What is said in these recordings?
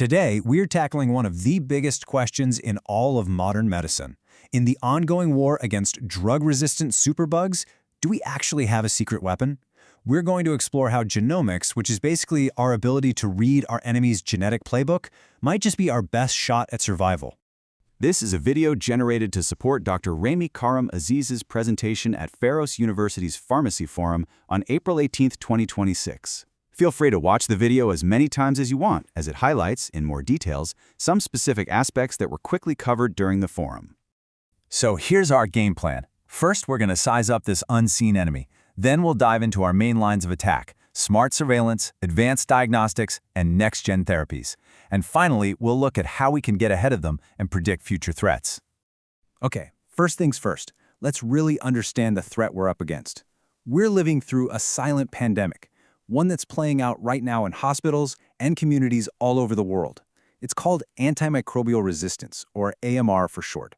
Today, we're tackling one of the biggest questions in all of modern medicine. In the ongoing war against drug-resistant superbugs, do we actually have a secret weapon? We're going to explore how genomics, which is basically our ability to read our enemy's genetic playbook, might just be our best shot at survival. This is a video generated to support Dr. Ramy Aziz's presentation at Pharos University's Pharmacy Forum on April 18, 2026. Feel free to watch the video as many times as you want, as it highlights, in more details, some specific aspects that were quickly covered during the forum. So here's our game plan. First, we're going to size up this unseen enemy. Then we'll dive into our main lines of attack: smart surveillance, advanced diagnostics, and next-gen therapies. And finally, we'll look at how we can get ahead of them and predict future threats. Okay, first things first. Let's really understand the threat we're up against. We're living through a silent pandemic, one that's playing out right now in hospitals and communities all over the world. It's called antimicrobial resistance, or AMR for short.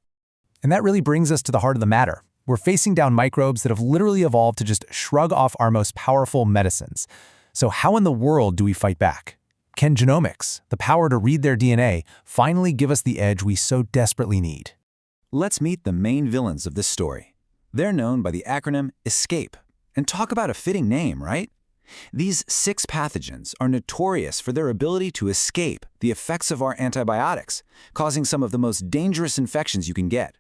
And that really brings us to the heart of the matter. We're facing down microbes that have literally evolved to just shrug off our most powerful medicines. So how in the world do we fight back? Can genomics, the power to read their DNA, finally give us the edge we so desperately need? Let's meet the main villains of this story. They're known by the acronym ESCAPE. And talk about a fitting name, right? These 6 pathogens are notorious for their ability to escape the effects of our antibiotics, causing some of the most dangerous infections you can get.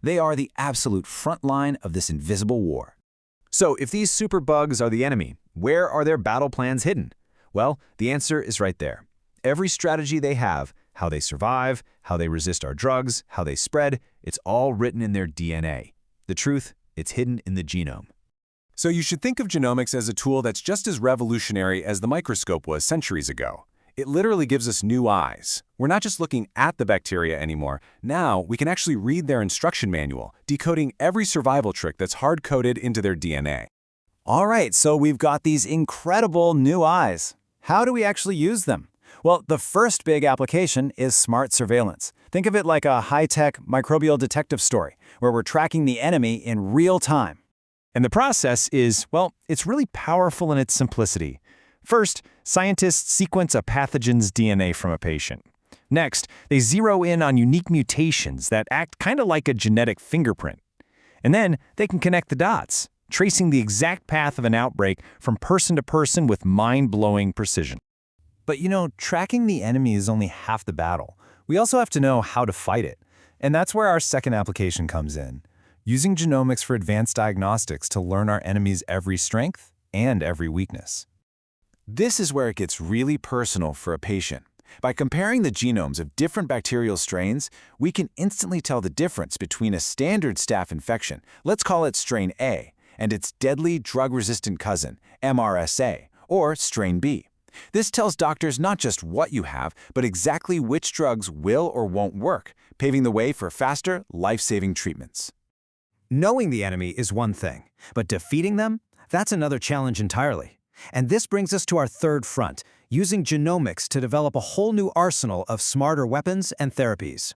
They are the absolute front line of this invisible war. So if these superbugs are the enemy, where are their battle plans hidden? Well, the answer is right there. Every strategy they have, how they survive, how they resist our drugs, how they spread, it's all written in their DNA. The truth, it's hidden in the genome. So you should think of genomics as a tool that's just as revolutionary as the microscope was centuries ago. It literally gives us new eyes. We're not just looking at the bacteria anymore. Now we can actually read their instruction manual, decoding every survival trick that's hard-coded into their DNA. All right, so we've got these incredible new eyes. How do we actually use them? Well, the first big application is smart surveillance. Think of it like a high-tech microbial detective story, where we're tracking the enemy in real time. And the process is, well, it's really powerful in its simplicity. First, scientists sequence a pathogen's DNA from a patient. Next, they zero in on unique mutations that act kind of like a genetic fingerprint. And then they can connect the dots, tracing the exact path of an outbreak from person to person with mind-blowing precision. But tracking the enemy is only half the battle. We also have to know how to fight it. And that's where our second application comes in, using genomics for advanced diagnostics to learn our enemy's every strength and every weakness. This is where it gets really personal for a patient. By comparing the genomes of different bacterial strains, we can instantly tell the difference between a standard staph infection, let's call it strain A, and its deadly drug-resistant cousin, MRSA, or strain B. This tells doctors not just what you have, but exactly which drugs will or won't work, paving the way for faster, life-saving treatments. Knowing the enemy is one thing, but defeating them, that's another challenge entirely. And this brings us to our third front, using genomics to develop a whole new arsenal of smarter weapons and therapies.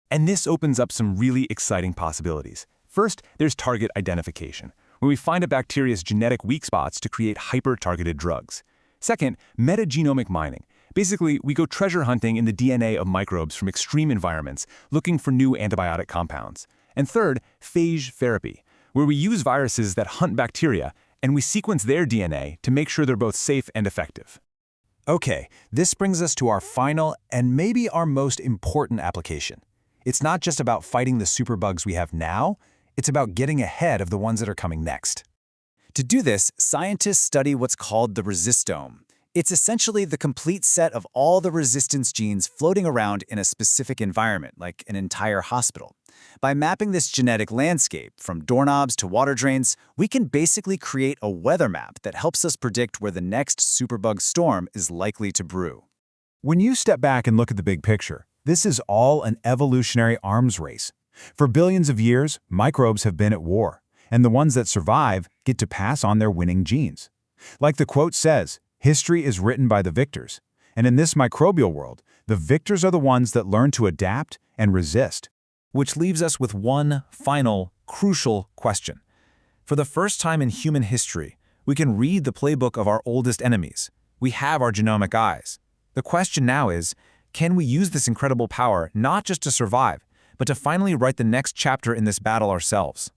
And this opens up some really exciting possibilities. First, there's target identification, where we find a bacteria's genetic weak spots to create hyper-targeted drugs. Second, metagenomic mining. Basically, we go treasure hunting in the DNA of microbes from extreme environments, looking for new antibiotic compounds. And third, phage therapy, where we use viruses that hunt bacteria and we sequence their DNA to make sure they're both safe and effective. Okay, this brings us to our final and maybe our most important application. It's not just about fighting the superbugs we have now, it's about getting ahead of the ones that are coming next. To do this, scientists study what's called the resistome. It's essentially the complete set of all the resistance genes floating around in a specific environment, like an entire hospital. By mapping this genetic landscape, from doorknobs to water drains, we can basically create a weather map that helps us predict where the next superbug storm is likely to brew. When you step back and look at the big picture, this is all an evolutionary arms race. For billions of years, microbes have been at war, and the ones that survive get to pass on their winning genes. Like the quote says, history is written by the victors. And in this microbial world, the victors are the ones that learn to adapt and resist. Which leaves us with one final, crucial question. For the first time in human history, we can read the playbook of our oldest enemies. We have our genomic eyes. The question now is, Can we use this incredible power not just to survive, but to finally write the next chapter in this battle ourselves?